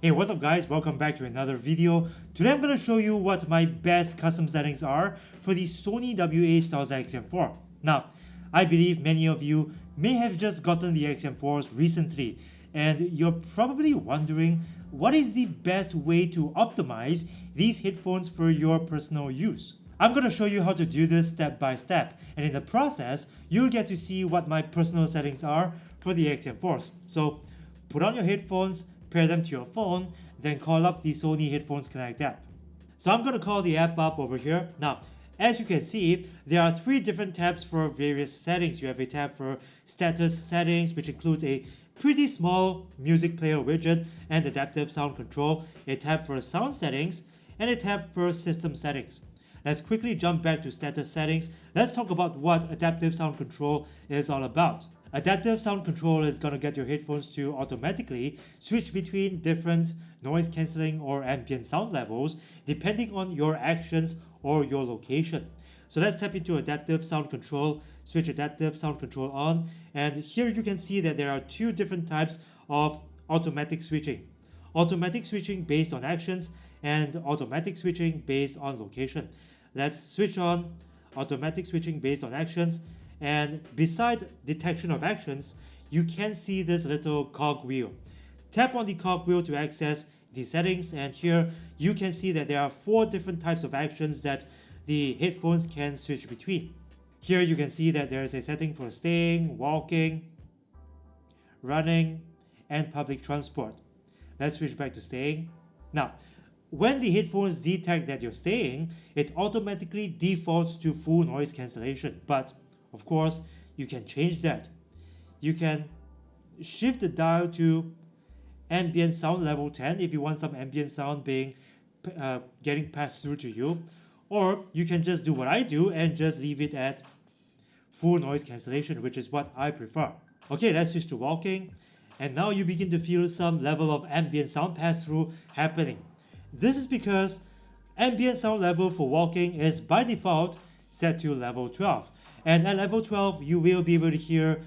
Hey, what's up guys? Welcome back to another video. Today I'm going to show you what my best custom settings are for the Sony WH-1000XM4. Now, I believe many of you may have just gotten the XM4s recently, and you're probably wondering what is the best way to optimize these headphones for your personal use. I'm going to show you how to do this step by step, and in the process, you'll get to see what my personal settings are for the XM4s. So, put on your headphones, pair them to your phone, then call up the Sony Headphones Connect app. So I'm going to call the app up over here. Now, as you can see, there are three different tabs for various settings. You have a tab for status settings, which includes a pretty small music player widget and adaptive sound control, a tab for sound settings, and a tab for system settings. Let's quickly jump back to status settings. Let's talk about what adaptive sound control is all about. Adaptive sound control is going to get your headphones to automatically switch between different noise cancelling or ambient sound levels depending on your actions or your location. So let's tap into adaptive sound control, switch adaptive sound control on, and here you can see that there are two different types of automatic switching. Automatic switching based on actions and automatic switching based on location. Let's switch on automatic switching based on actions. And beside detection of actions, you can see this little cog wheel. Tap on the cog wheel to access the settings, and here you can see that there are four different types of actions that the headphones can switch between. Here you can see that there is a setting for staying, walking, running, and public transport. Let's switch back to staying. Now, when the headphones detect that you're staying, it automatically defaults to full noise cancellation, but of course, you can change that. You can shift the dial to ambient sound level 10 if you want some ambient sound getting passed through to you, or you can just do what I do and just leave it at full noise cancellation, which is what I prefer. Okay, let's switch to walking, and now you begin to feel some level of ambient sound pass through happening. This is because ambient sound level for walking is by default set to level 12. And at level 12, you will be able to hear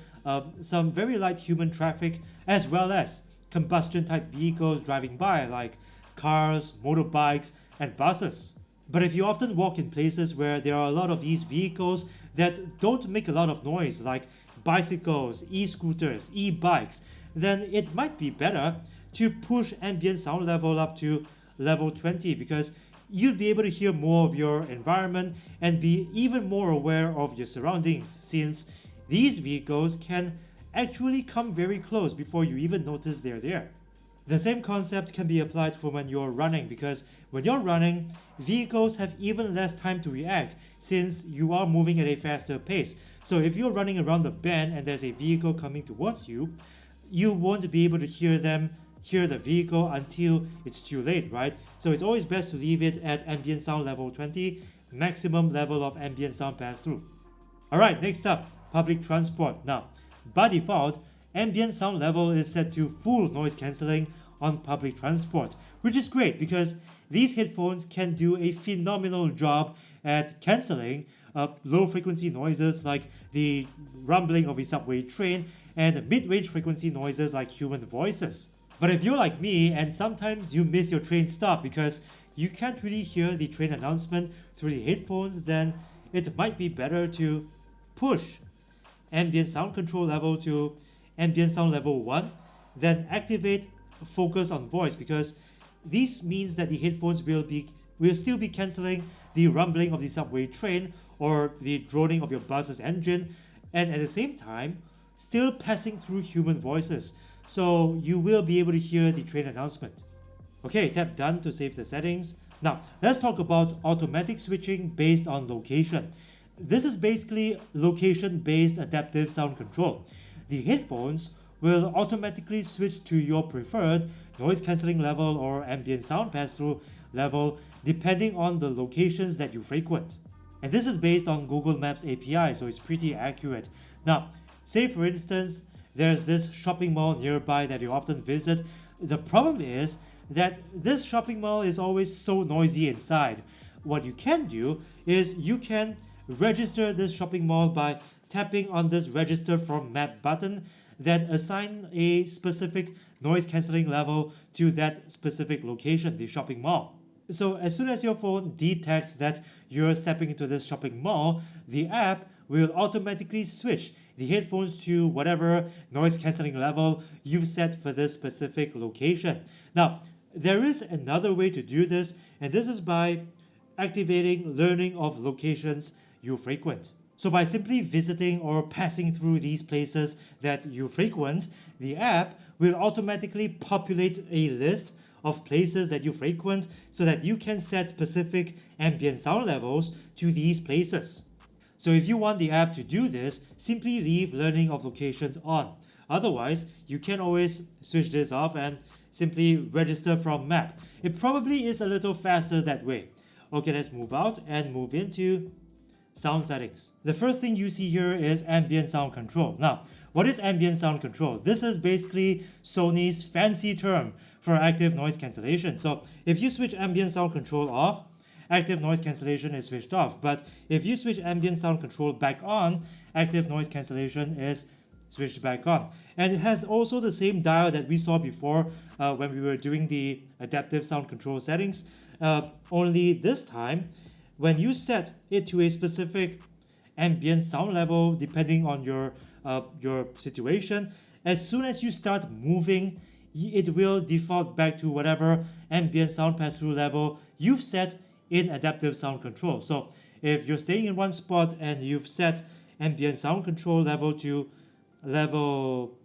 some very light human traffic as well as combustion type vehicles driving by like cars, motorbikes, and buses. But if you often walk in places where there are a lot of these vehicles that don't make a lot of noise like bicycles, e-scooters, e-bikes, then it might be better to push ambient sound level up to level 20 because you'd be able to hear more of your environment and be even more aware of your surroundings, since these vehicles can actually come very close before you even notice they're there. The same concept can be applied for when you're running, because when you're running, vehicles have even less time to react since you are moving at a faster pace. So if you're running around the bend and there's a vehicle coming towards you, you won't be able to hear the vehicle until it's too late, right? So it's always best to leave it at ambient sound level 20, maximum level of ambient sound pass through. Alright, next up, public transport. Now, by default, ambient sound level is set to full noise cancelling on public transport, which is great because these headphones can do a phenomenal job at cancelling low frequency noises like the rumbling of a subway train and mid-range frequency noises like human voices. But if you're like me and sometimes you miss your train stop because you can't really hear the train announcement through the headphones, then it might be better to push ambient sound control level to ambient sound level 1, then activate focus on voice, because this means that the headphones will still be cancelling the rumbling of the subway train or the droning of your bus's engine, and at the same time still passing through human voices. So you will be able to hear the train announcement. Okay, tap done to save the settings. Now, let's talk about automatic switching based on location. This is basically location-based adaptive sound control. The headphones will automatically switch to your preferred noise cancelling level or ambient sound pass-through level depending on the locations that you frequent. And this is based on Google Maps API, so it's pretty accurate. Now, say for instance, there's this shopping mall nearby that you often visit. The problem is that this shopping mall is always so noisy inside. What you can do is you can register this shopping mall by tapping on this register from map button. then assign a specific noise cancelling level to that specific location, the shopping mall. So as soon as your phone detects that you're stepping into this shopping mall, the app will automatically switch the headphones to whatever noise cancelling level you've set for this specific location. Now, there is another way to do this, and this is by activating learning of locations you frequent. So by simply visiting or passing through these places that you frequent, the app will automatically populate a list of places that you frequent so that you can set specific ambient sound levels to these places. So if you want the app to do this, simply leave learning of locations on. Otherwise, you can always switch this off and simply register from map. It probably is a little faster that way. Okay, let's move out and move into sound settings. The first thing you see here is ambient sound control. Now, what is ambient sound control? This is basically Sony's fancy term for active noise cancellation. So if you switch ambient sound control off, active noise cancellation is switched off. But if you switch ambient sound control back on, active noise cancellation is switched back on. And it has also the same dial that we saw before when we were doing the adaptive sound control settings. Only this time, when you set it to a specific ambient sound level, depending on your situation, as soon as you start moving, it will default back to whatever ambient sound pass-through level you've set in adaptive sound control. So if you're staying in one spot and you've set ambient sound control level to level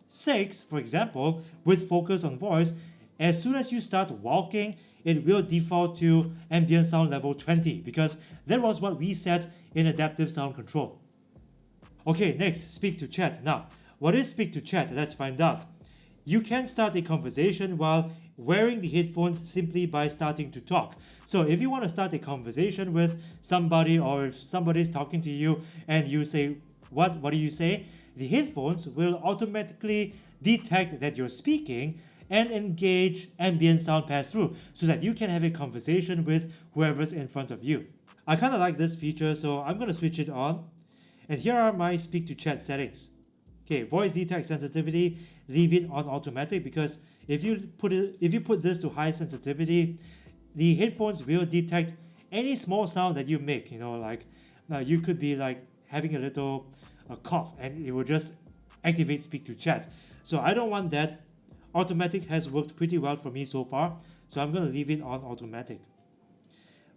6, for example, with focus on voice, as soon as you start walking, it will default to ambient sound level 20 because that was what we set in adaptive sound control. Okay, next, speak to chat. Now, what is speak to chat? Let's find out. You can start a conversation while wearing the headphones simply by starting to talk. So if you want to start a conversation with somebody, or if somebody's talking to you and you say, what do you say? The headphones will automatically detect that you're speaking and engage ambient sound pass-through so that you can have a conversation with whoever's in front of you. I kind of like this feature, so I'm going to switch it on. And here are my speak to chat settings. Okay, voice detect sensitivity, leave it on automatic because if you put this to high sensitivity, the headphones will detect any small sound that you make. You know, like you could be like having a little cough, and it will just activate speak to chat. So I don't want that. Automatic has worked pretty well for me so far, so I'm going to leave it on automatic.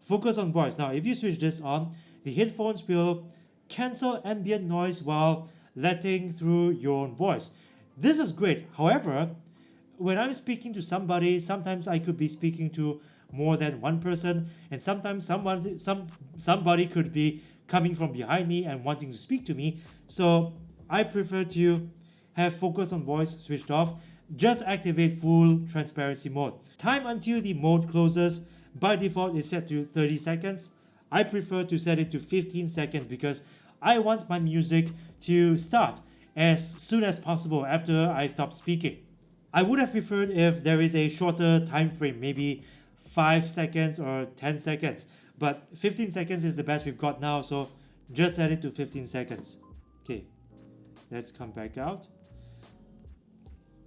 Focus on voice. Now, if you switch this on, the headphones will cancel ambient noise while letting through your own voice. This is great. However, when I'm speaking to somebody, sometimes I could be speaking to more than one person, and sometimes somebody could be coming from behind me and wanting to speak to me. So I prefer to have focus on voice switched off. Just activate full transparency mode. Time until the mode closes by default is set to 30 seconds. I prefer to set it to 15 seconds because I want my music to start as soon as possible after I stop speaking. I would have preferred if there is a shorter time frame, maybe 5 seconds or 10 seconds, but 15 seconds is the best we've got now, so just set it to 15 seconds. Okay, let's come back out.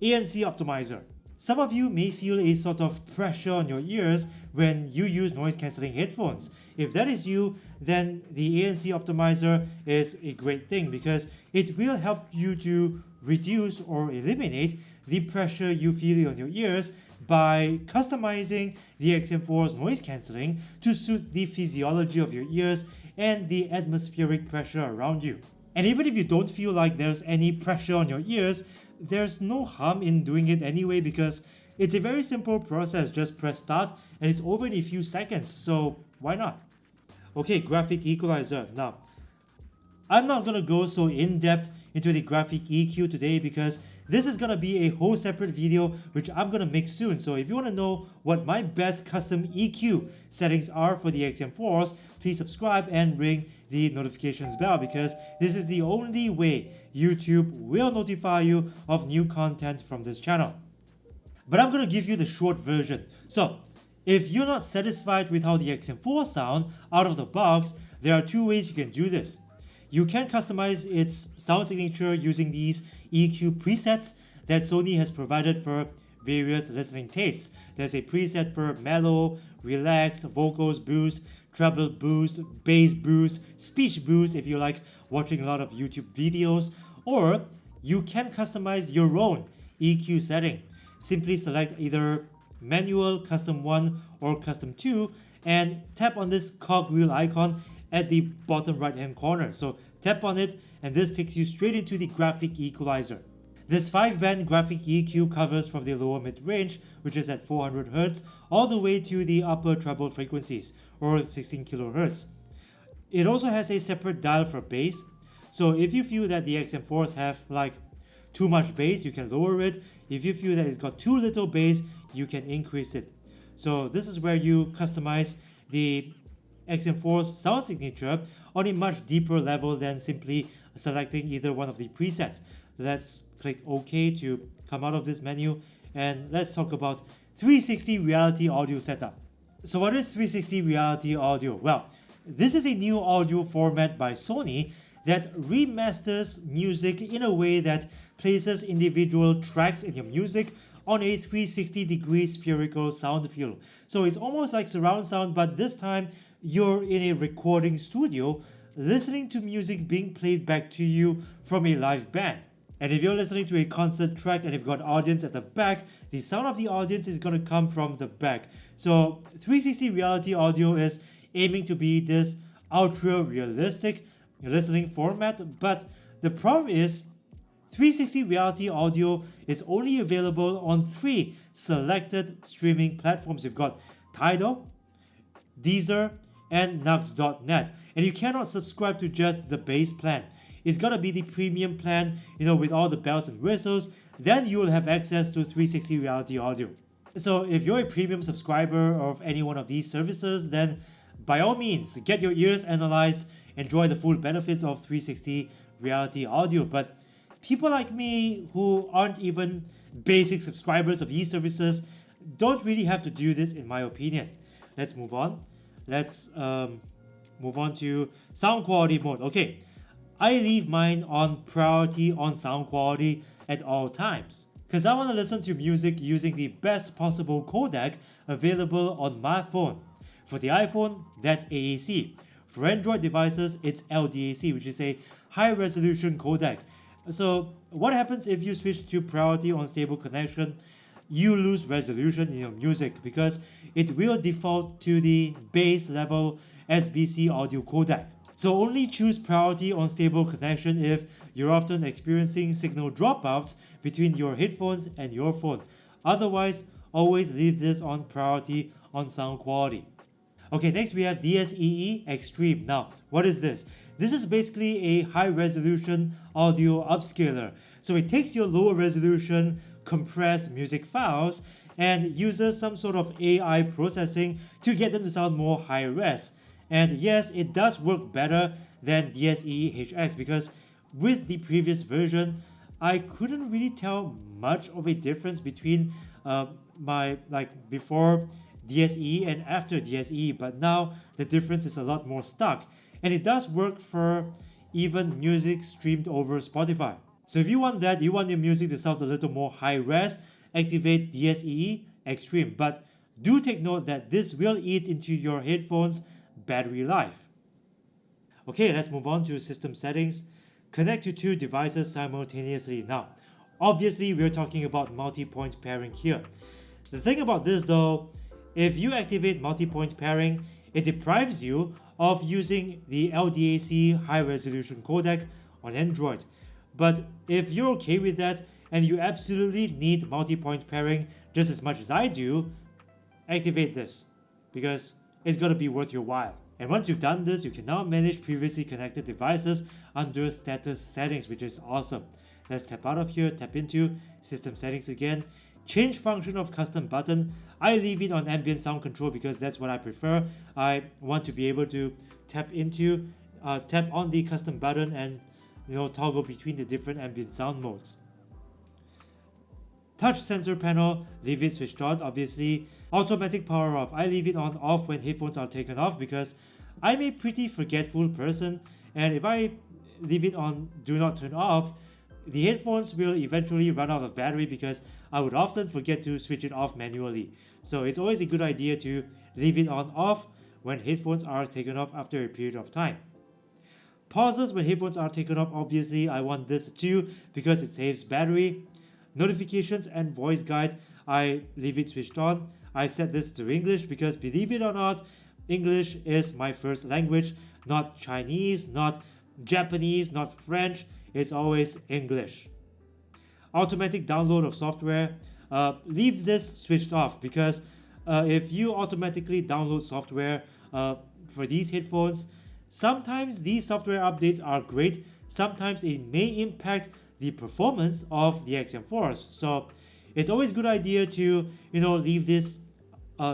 ANC optimizer. Some of you may feel a sort of pressure on your ears when you use noise cancelling headphones. If that is you, then the ANC optimizer is a great thing because it will help you to reduce or eliminate the pressure you feel on your ears by customizing the XM4's noise cancelling to suit the physiology of your ears and the atmospheric pressure around you. And even if you don't feel like there's any pressure on your ears, there's no harm in doing it anyway because it's a very simple process. Just press start and it's over in a few seconds, so why not? Okay, graphic equalizer. Now, I'm not going to go so in-depth into the graphic EQ today because this is going to be a whole separate video which I'm going to make soon. So if you want to know what my best custom EQ settings are for the XM4s, please subscribe and ring the notifications bell because this is the only way YouTube will notify you of new content from this channel. But I'm going to give you the short version. So if you're not satisfied with how the XM4 sound out of the box, there are two ways you can do this. You can customize its sound signature using these EQ presets that Sony has provided for various listening tastes. There's a preset for mellow, relaxed, vocals boost, treble boost, bass boost, speech boost if you like watching a lot of YouTube videos, or you can customize your own EQ setting. Simply select either manual, custom 1 or custom 2 and tap on this cogwheel icon at the bottom right hand corner. So tap on it and this takes you straight into the graphic equalizer. This 5-band graphic EQ covers from the lower mid-range, which is at 400 Hz, all the way to the upper treble frequencies, or 16 kHz. It also has a separate dial for bass, so if you feel that the XM4s have like too much bass, you can lower it. If you feel that it's got too little bass, you can increase it. So this is where you customize the XM4's sound signature on a much deeper level than simply selecting either one of the presets. Let's click OK to come out of this menu and let's talk about 360 reality audio setup. So what is 360 reality audio? Well, this is a new audio format by Sony that remasters music in a way that places individual tracks in your music on a 360-degree spherical sound field. So it's almost like surround sound, but this time you're in a recording studio listening to music being played back to you from a live band. And if you're listening to a concert track and you've got audience at the back, the sound of the audience is going to come from the back. So 360 reality audio is aiming to be this ultra realistic listening format, but the problem is 360 reality audio is only available on 3 selected streaming platforms. You've got Tidal, Deezer, and Nux.net, and you cannot subscribe to just the base plan. It's gotta be the premium plan, with all the bells and whistles. Then you will have access to 360 reality audio. So if you're a premium subscriber of any one of these services, then by all means, get your ears analyzed, enjoy the full benefits of 360 reality audio. But people like me who aren't even basic subscribers of these services don't really have to do this, in my opinion. Let's move on. Let's move on to sound quality mode. Okay, I leave mine on priority on sound quality at all times because I want to listen to music using the best possible codec available on my phone. For the iPhone, that's AAC. For Android devices, it's LDAC, which is a high resolution codec. So what happens if you switch to priority on stable connection? You lose resolution in your music because it will default to the base level SBC audio codec. So only choose priority on stable connection if you're often experiencing signal dropouts between your headphones and your phone. Otherwise, always leave this on priority on sound quality. Okay, next we have DSEE Extreme. Now, what is this? This is basically a high resolution audio upscaler. So it takes your lower resolution compressed music files and uses some sort of AI processing to get them to sound more high res. And yes, it does work better than DSEE-HX because with the previous version, I couldn't really tell much of a difference between my before DSE and after DSE, but now the difference is a lot more stark. And it does work for even music streamed over Spotify. So if you want that, you want your music to sound a little more high res, activate DSEE Extreme. But do take note that this will eat into your headphones' battery life. Okay, let's move on to system settings. Connect to 2 devices simultaneously. Now, obviously we're talking about multi-point pairing here. The thing about this though, if you activate multi-point pairing, it deprives you of using the LDAC high resolution codec on Android. But if you're okay with that and you absolutely need multi-point pairing just as much as I do, activate this because it's gonna be worth your while. And once you've done this, you can now manage previously connected devices under status settings, which is awesome. Let's tap out of here, tap into system settings again. Change function of custom button. I leave it on ambient sound control because that's what I prefer. I want to be able to tap on the custom button and toggle between the different ambient sound modes. Touch sensor panel, leave it switched on obviously. Automatic power off, I leave it on off when headphones are taken off because I'm a pretty forgetful person, and if I leave it on do not turn off, the headphones will eventually run out of battery because I would often forget to switch it off manually. So it's always a good idea to leave it on off when headphones are taken off after a period of time. Pauses when headphones are taken off, obviously I want this too because it saves battery. Notifications and voice guide, I leave it switched on. I set this to English because, believe it or not, English is my first language, not Chinese, not Japanese, not French, it's always English. Automatic download of software, leave this switched off because if you automatically download software for these headphones, sometimes these software updates are great, sometimes it may impact the performance of the XM4s. So it's always a good idea to leave this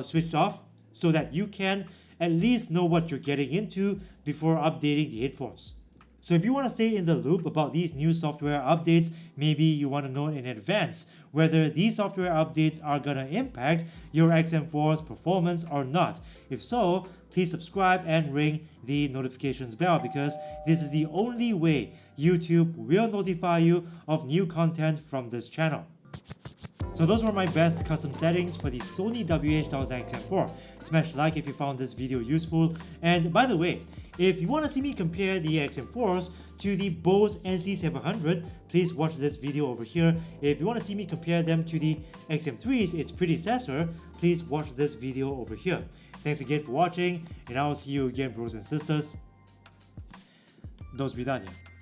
switched off so that you can at least know what you're getting into before updating the headphones. So if you want to stay in the loop about these new software updates, maybe you want to know in advance whether these software updates are going to impact your XM4's performance or not. If so, please subscribe and ring the notifications bell because this is the only way YouTube will notify you of new content from this channel. So those were my best custom settings for the Sony WH-1000XM4. Smash like if you found this video useful. And by the way, if you want to see me compare the XM4s to the Bose NC700, please watch this video over here. If you want to see me compare them to the XM3's, its predecessor, please watch this video over here. Thanks again for watching, and I will see you again, bros and sisters. До свидания.